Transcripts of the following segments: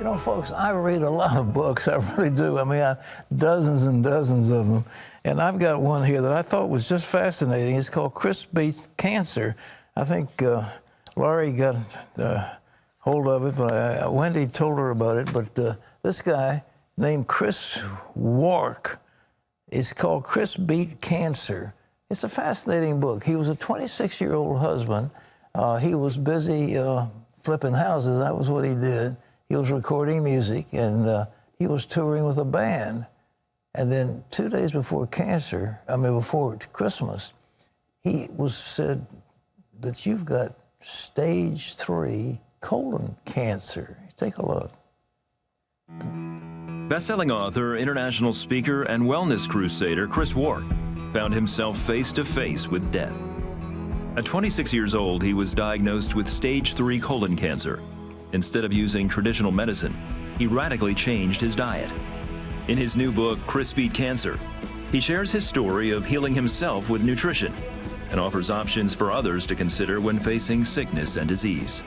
You know, folks, I read a lot of books. I really do. I mean, dozens and dozens of them. And I've got one here that I thought was just fascinating. It's called Chris Beats Cancer. I think Laurie got hold of it, but Wendy told her about it. But this guy named Chris Wark, it's called Chris Beat Cancer. It's a fascinating book. He was a 26-year-old husband. He was busy flipping houses. That was what he did. He was recording music, and he was touring with a band. And then 2 days before before Christmas, he was said that you've got stage 3 colon cancer. Take a look. Best-selling author, international speaker, and wellness crusader Chris Wark found himself face-to-face with death. At 26 years old, he was diagnosed with stage 3 colon cancer. Instead of using traditional medicine, he radically changed his diet. In his new book, Chris Beat Cancer, he shares his story of healing himself with nutrition and offers options for others to consider when facing sickness and disease.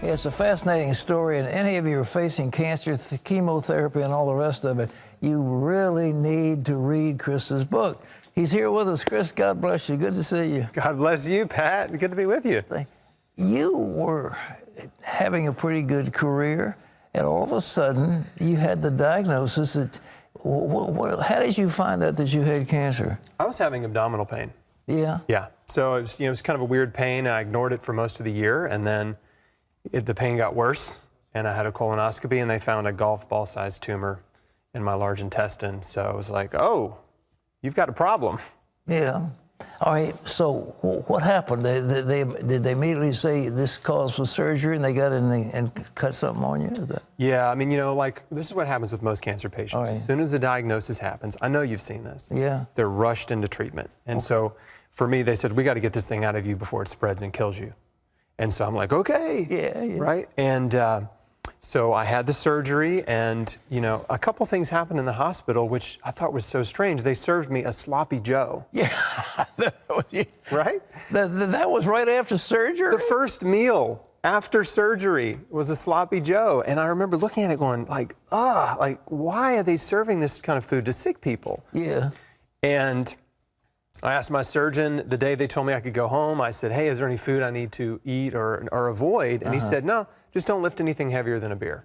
Yeah, it's a fascinating story, and any of you are facing cancer, chemotherapy, and all the rest of it, you really need to read Chris's book. He's here with us. Chris, God bless you. Good to see you. God bless you, Pat. Good to be with you. You were having a pretty good career, and all of a sudden, you had the diagnosis that, how did you find out that you had cancer? I was having abdominal pain. Yeah? Yeah. So it was kind of a weird pain. I ignored it for most of the year, and then the pain got worse, and I had a colonoscopy, and they found a golf ball-sized tumor in my large intestine. So it was like, oh, you've got a problem. Yeah. All right, so what happened? Did they immediately say this calls for surgery, and they got in and cut something on you? Yeah, I mean, this is what happens with most cancer patients. Right. As soon as the diagnosis happens, I know you've seen this. Yeah. They're rushed into treatment. And so for me, they said, we got to get this thing out of you before it spreads and kills you. And so I'm like, okay. Yeah. Right? And so I had the surgery, and, a couple things happened in the hospital, which I thought was so strange. They served me a sloppy Joe. Yeah. Right? That was right after surgery? The first meal after surgery was a sloppy Joe. And I remember looking at it going why are they serving this kind of food to sick people? Yeah. And I asked my surgeon the day they told me I could go home. I said, hey, is there any food I need to eat or avoid? And he said, no, just don't lift anything heavier than a beer.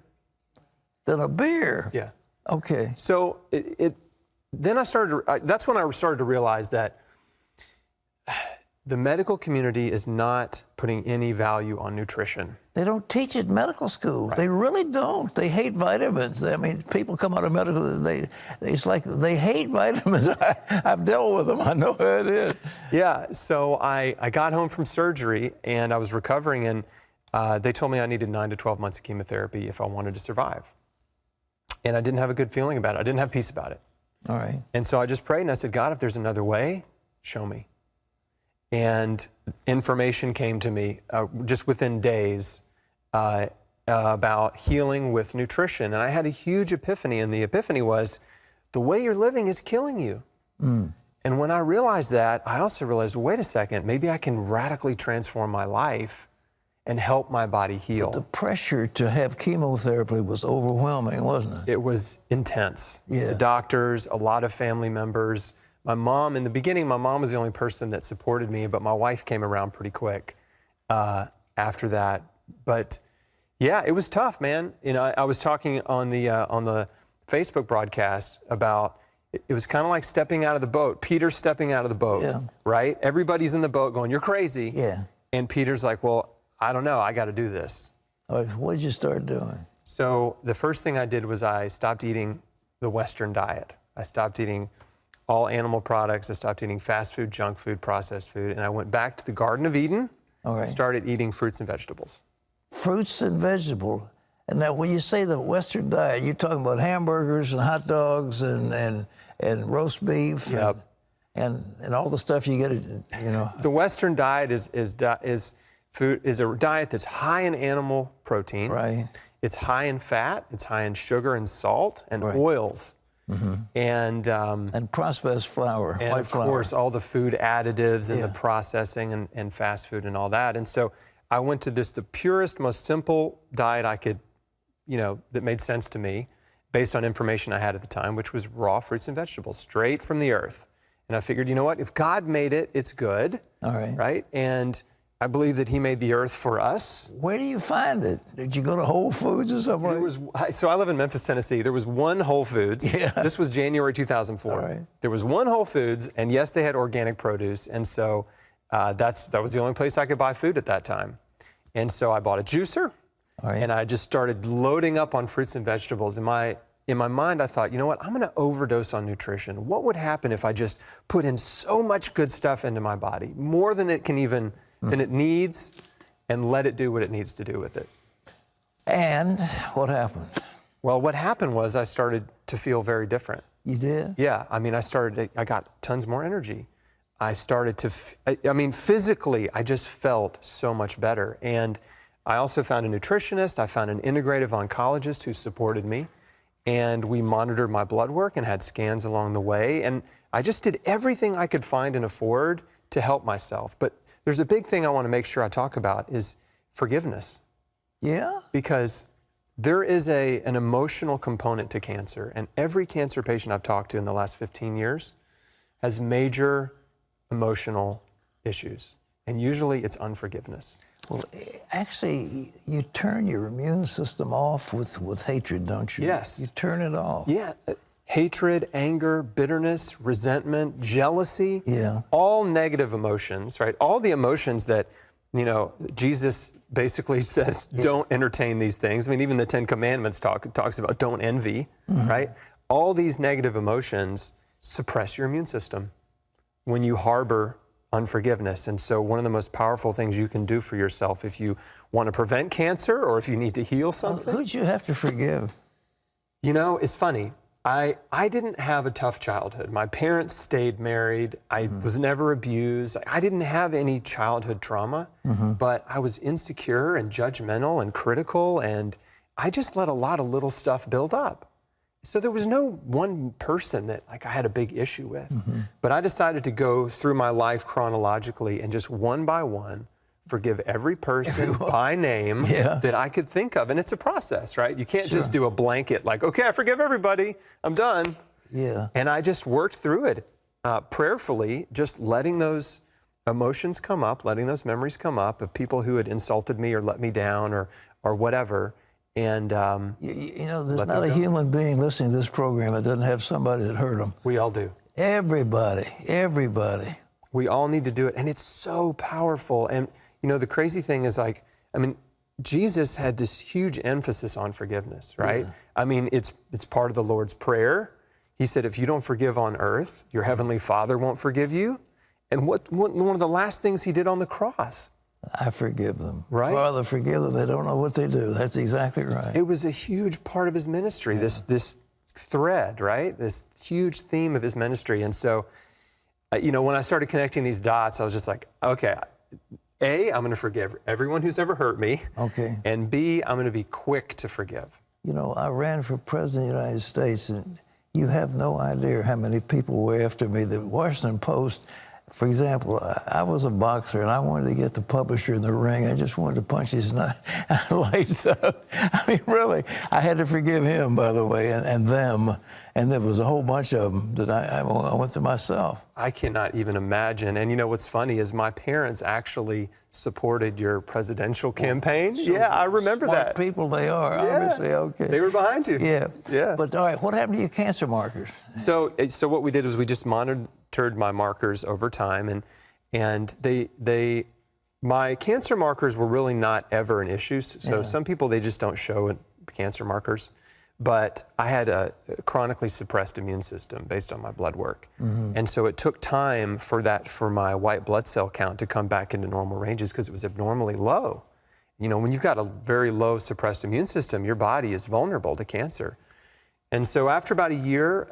Than a beer? Yeah. Okay. So then that's when I started to realize that the medical community is not putting any value on nutrition. They don't teach it in medical school. Right. They really don't. They hate vitamins. I mean, people come out of medical, it's like they hate vitamins. I've dealt with them. I know how it is. Yeah, so I got home from surgery, and I was recovering, and they told me I needed 9 to 12 months of chemotherapy if I wanted to survive. And I didn't have a good feeling about it. I didn't have peace about it. All right. And so I just prayed, and I said, God, if there's another way, show me. And information came to me just within days about healing with nutrition. And I had a huge epiphany, and the epiphany was, the way you're living is killing you. Mm. And when I realized that, I also realized, wait a second, maybe I can radically transform my life and help my body heal. But the pressure to have chemotherapy was overwhelming, wasn't it? It was intense. Yeah. The doctors, a lot of family members. My mom, in the beginning, my mom was the only person that supported me, but my wife came around pretty quick after that. But yeah, it was tough, man. I was talking on the Facebook broadcast about it was kind of like stepping out of the boat. Peter's stepping out of the boat, right? Everybody's in the boat going, you're crazy. Yeah. And Peter's like, well, I don't know. I got to do this. What did you start doing? So the first thing I did was I stopped eating the Western diet. I stopped eating all animal products. I stopped eating fast food, junk food, processed food, and I went back to the Garden of Eden and started eating fruits and vegetables. Fruits and vegetables. And now when you say the Western diet, you're talking about hamburgers and hot dogs and roast beef and all the stuff you get, The Western diet is a diet that's high in animal protein. Right. It's high in fat, it's high in sugar and salt and oils. Mm-hmm. And processed flour, and of course all the food additives and the processing and fast food and all that. And so I went to the purest, most simple diet I could that made sense to me based on information I had at the time, which was raw fruits and vegetables, straight from the earth. And I figured, you know what, if God made it, it's good. All right. Right? And I believe that he made the earth for us. Where do you find it? Did you go to Whole Foods or something? So I live in Memphis, Tennessee. There was one Whole Foods. Yeah. This was January 2004. All right. There was one Whole Foods, and yes, they had organic produce. And so that was the only place I could buy food at that time. And so I bought a juicer, All right. and I just started loading up on fruits and vegetables. In my mind, I thought, you know what, I'm going to overdose on nutrition. What would happen if I just put in so much good stuff into my body, more than it can even than it needs, and let it do what it needs to do with it? And what happened? Well, what happened was I started to feel very different. You did? Yeah, I mean, I got tons more energy. I started to, physically, I just felt so much better. And I also found a nutritionist. I found an integrative oncologist who supported me. And we monitored my blood work and had scans along the way. And I just did everything I could find and afford to help myself. But there's a big thing I want to make sure I talk about is forgiveness. Yeah? Because there is an emotional component to cancer. And every cancer patient I've talked to in the last 15 years has major emotional issues. And usually it's unforgiveness. Well, actually, you turn your immune system off with hatred, don't you? Yes. You turn it off. Yeah. Hatred, anger, bitterness, resentment, jealousy. Yeah. All negative emotions, right? All the emotions that, Jesus basically says, don't entertain these things. I mean, even the 10 Commandments talks about don't envy, right? All these negative emotions suppress your immune system when you harbor unforgiveness. And so one of the most powerful things you can do for yourself if you want to prevent cancer or if you need to heal something. Who'd you have to forgive? It's funny. I didn't have a tough childhood. My parents stayed married. I was never abused. I didn't have any childhood trauma, but I was insecure and judgmental and critical, and I just let a lot of little stuff build up. So there was no one person that I had a big issue with. But I decided to go through my life chronologically and just one by one forgive every person by name that I could think of. And it's a process, right? You can't just do a blanket like, okay, I forgive everybody, I'm done. Yeah. And I just worked through it prayerfully, just letting those emotions come up, letting those memories come up of people who had insulted me or let me down or whatever. And there's not a human being listening to this program that doesn't have somebody that hurt them. We all do. Everybody. We all need to do it. And it's so powerful. And the crazy thing is Jesus had this huge emphasis on forgiveness, right? Yeah. It's part of the Lord's Prayer. He said, if you don't forgive on earth, your heavenly Father won't forgive you. And one of the last things he did on the cross. I forgive them. Right? Father, forgive them. They don't know what they do. That's exactly right. It was a huge part of his ministry, this thread, right? This huge theme of his ministry. And so, when I started connecting these dots, I was just like, okay, A, I'm going to forgive everyone who's ever hurt me. Okay. And B, I'm going to be quick to forgive. I ran for president of the United States, and you have no idea how many people were after me. The Washington Post, for example, I was a boxer, and I wanted to get the publisher in the ring. I just wanted to punch his lights up. Really, I had to forgive him, by the way, and them. And there was a whole bunch of them that I went through myself. I cannot even imagine. And what's funny is my parents actually supported your presidential campaign. So I remember smart that. People they are, obviously. Okay. They were behind you. Yeah. But all right, what happened to your cancer markers? So what we did was we just monitored my markers over time, and my cancer markers were really not ever an issue. So some people, they just don't show cancer markers. But I had a chronically suppressed immune system based on my blood work. And so it took time for my white blood cell count to come back into normal ranges because it was abnormally low. When you've got a very low suppressed immune system, your body is vulnerable to cancer. And so after about a year,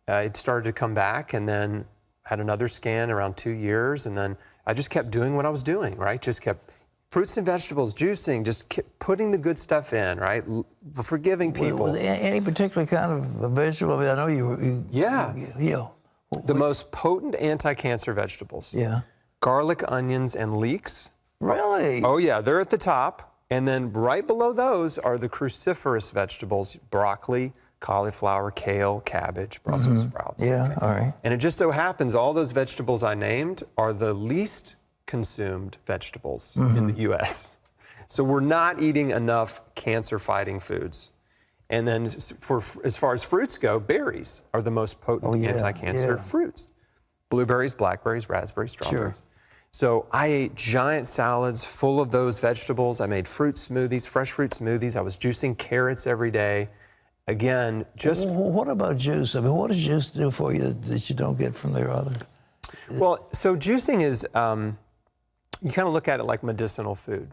it started to come back, and then had another scan around 2 years. And then I just kept doing what I was doing, right? Just kept fruits and vegetables, juicing, just kept putting the good stuff in, right? Forgiving people. Was any particular kind of vegetable? I know you. The most potent anti-cancer vegetables. Yeah. Garlic, onions, and leeks. Really? Oh yeah, they're at the top. And then right below those are the cruciferous vegetables, broccoli, cauliflower, kale, cabbage, Brussels sprouts. Yeah, all right. And it just so happens all those vegetables I named are the least consumed vegetables in the U.S. So we're not eating enough cancer-fighting foods. And then as far as fruits go, berries are the most potent anti-cancer fruits. Blueberries, blackberries, raspberries, strawberries. Sure. So I ate giant salads full of those vegetables. I made fruit smoothies, fresh fruit smoothies. I was juicing carrots every day. Again, just... Well, what about juice? I mean, what does juice do for you that you don't get from their other? Well, so juicing is, you kind of look at it like medicinal food.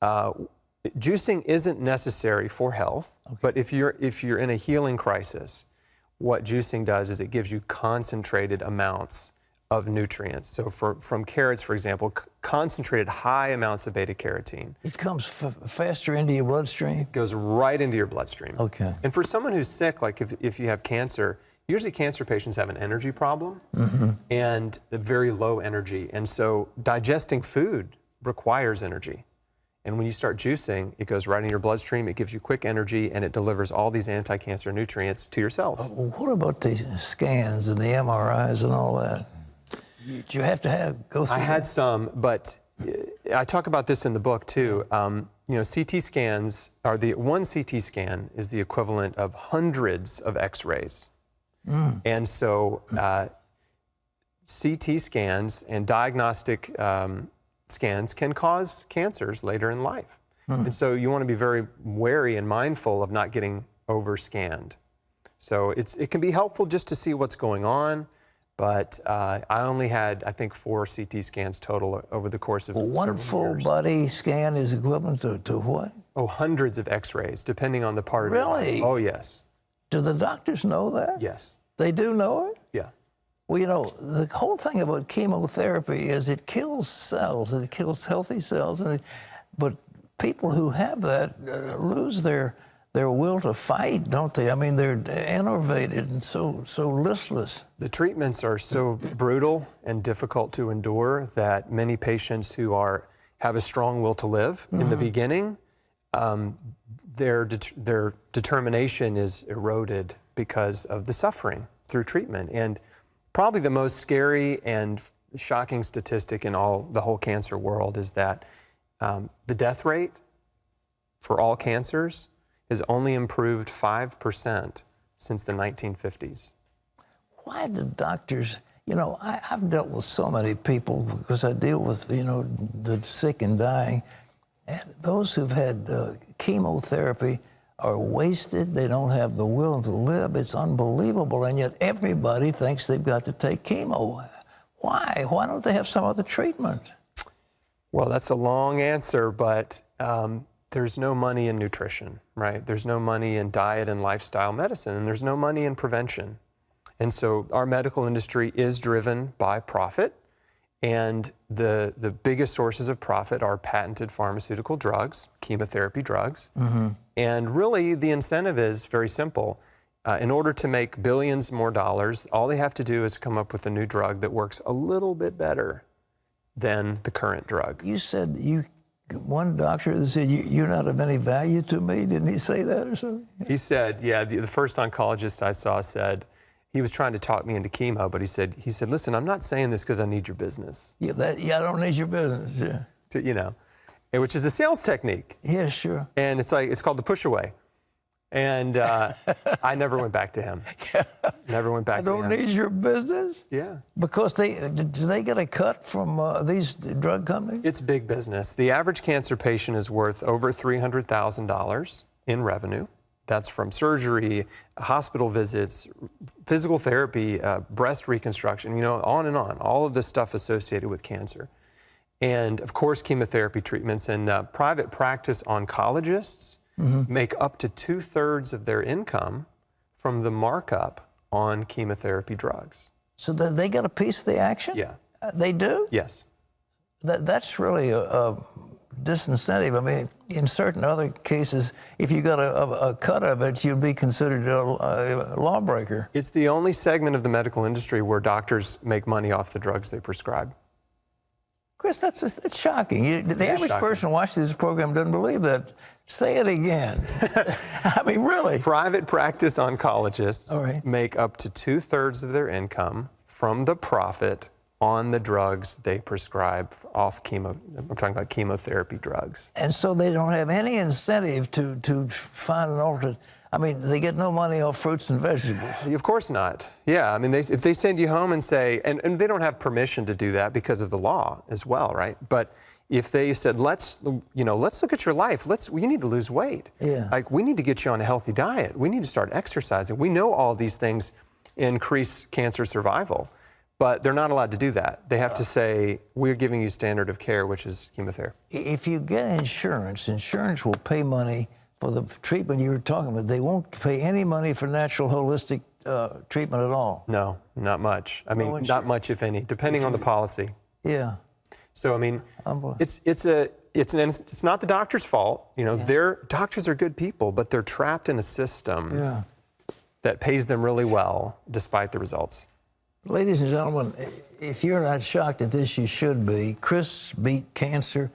Juicing isn't necessary for health, but if you're in a healing crisis, what juicing does is it gives you concentrated amounts of nutrients. So from carrots, for example, concentrated high amounts of beta-carotene. It comes faster into your bloodstream? Goes right into your bloodstream. Okay. And for someone who's sick, like if you have cancer, usually cancer patients have an energy problem and a very low energy. And so digesting food requires energy. And when you start juicing, it goes right in your bloodstream, it gives you quick energy, and it delivers all these anti-cancer nutrients to your cells. What about the scans and the MRIs and all that? Did you have to go through I had some, but I talk about this in the book too. You know, CT scans are one CT scan is the equivalent of hundreds of X-rays. And so CT scans and diagnostic scans can cause cancers later in life. And so you want to be very wary and mindful of not getting over-scanned. So it can be helpful just to see what's going on, but I only had, I think, 4 CT scans total over the course of one several full years. body scan is equivalent to what? Oh, hundreds of X-rays, depending on the part of your body. Really? Oh, yes. Do the doctors know that? Yes. They do know it? Yeah. Well, you know, the whole thing about chemotherapy is it kills cells, it kills healthy cells, but people who have that lose their will to fight, don't they? I mean, they're enervated and so listless. The treatments are so brutal and difficult to endure that many patients who have a strong will to live in the beginning, their determination is eroded because of the suffering through treatment. And probably the most scary and shocking statistic in the whole cancer world is that the death rate for all cancers has only improved 5% since the 1950s. Why do doctors, you know, I've dealt with so many people because I deal with, you know, the sick and dying, and those who've had chemotherapy are wasted. They don't have the will to live. It's unbelievable, and yet everybody thinks they've got to take chemo. Why? Why don't they have some other treatment? Well, that's a long answer, but there's no money in nutrition, right? There's no money in diet and lifestyle medicine, and there's no money in prevention. And so our medical industry is driven by profit, and the biggest sources of profit are patented pharmaceutical drugs, chemotherapy drugs. And really, the incentive is very simple. In order to make billions more dollars, all they have to do is come up with a new drug that works a little bit better than the current drug. You said one doctor said, you're not of any value to me. Didn't he say that or something? He said, yeah, the first oncologist I saw said, he was trying to talk me into chemo, but he said, listen, I'm not saying this because I need your business. Yeah, I don't need your business. Yeah. You know, which is a sales technique. Yeah, sure. And it's called the push away. And I never went back to him. Never went back to him. I don't need your business? Yeah. Because do they get a cut from these drug companies? It's big business. The average cancer patient is worth over $300,000 in revenue. That's from surgery, hospital visits, physical therapy, breast reconstruction, you know, on and on, all of this stuff associated with cancer. And of course, chemotherapy treatments, and private practice oncologists make up to 2/3 of their income from the markup on chemotherapy drugs. So they get a piece of the action? Yeah. They do? Yes. That's really a disincentive. I mean, in certain other cases, if you got a cut of it, you'd be considered a lawbreaker. It's the only segment of the medical industry where doctors make money off the drugs they prescribe. Chris, that's shocking. The average shocking. person watching this program doesn't believe that. Say it again. I mean, really. Private practice oncologists make up to 2/3 of their income from the profit on the drugs they prescribe off chemo. I'm talking about chemotherapy drugs. And so they don't have any incentive to find an alternate. I mean, they get no money off fruits and vegetables. Of course not. Yeah, I mean, if they send you home and say, and they don't have permission to do that because of the law as well, right? But if they said, let's look at your life. You need to lose weight. Yeah. Like, we need to get you on a healthy diet. We need to start exercising. We know all these things increase cancer survival, but they're not allowed to do that. They have to say, we're giving you standard of care, which is chemotherapy. If you get insurance will pay money for the treatment you were talking about. They won't pay any money for natural holistic treatment at all. No, not much. I mean, not much, if any, depending on the policy. Yeah. So, I mean, it's not the doctor's fault. You know, doctors are good people, but they're trapped in a system that pays them really well despite the results. Ladies and gentlemen, if you're not shocked at this, you should be. Chris beat cancer,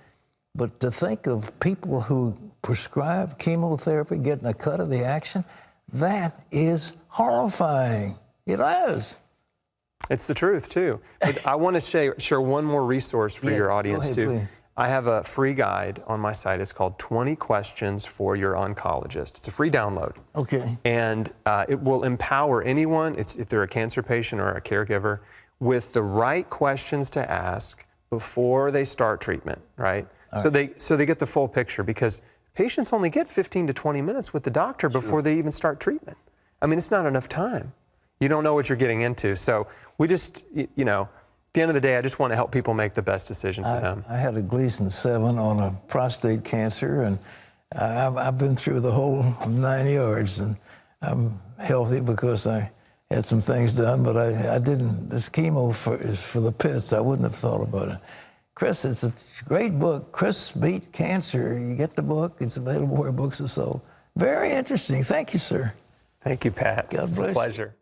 but to think of people who prescribe chemotherapy getting a cut of the action, that is horrifying. It is. It's the truth, too. But I want to share one more resource for your audience, go ahead, too. please. I have a free guide on my site. It's called 20 Questions for Your Oncologist. It's a free download. Okay. And it will empower anyone, if they're a cancer patient or a caregiver, with the right questions to ask before they start treatment, right? So they get the full picture, because patients only get 15 to 20 minutes with the doctor before they even start treatment. I mean, it's not enough time. You don't know what you're getting into. So we just, you know, at the end of the day, I just want to help people make the best decision for them. I had a Gleason 7 on a prostate cancer, and I've been through the whole 9 yards, and I'm healthy because I had some things done, but I didn't. This chemo is for the pits. I wouldn't have thought about it. Chris, it's a great book, Chris Beat Cancer. You get the book. It's available where books are sold. Very interesting. Thank you, sir. Thank you, Pat. God bless you. It's a pleasure.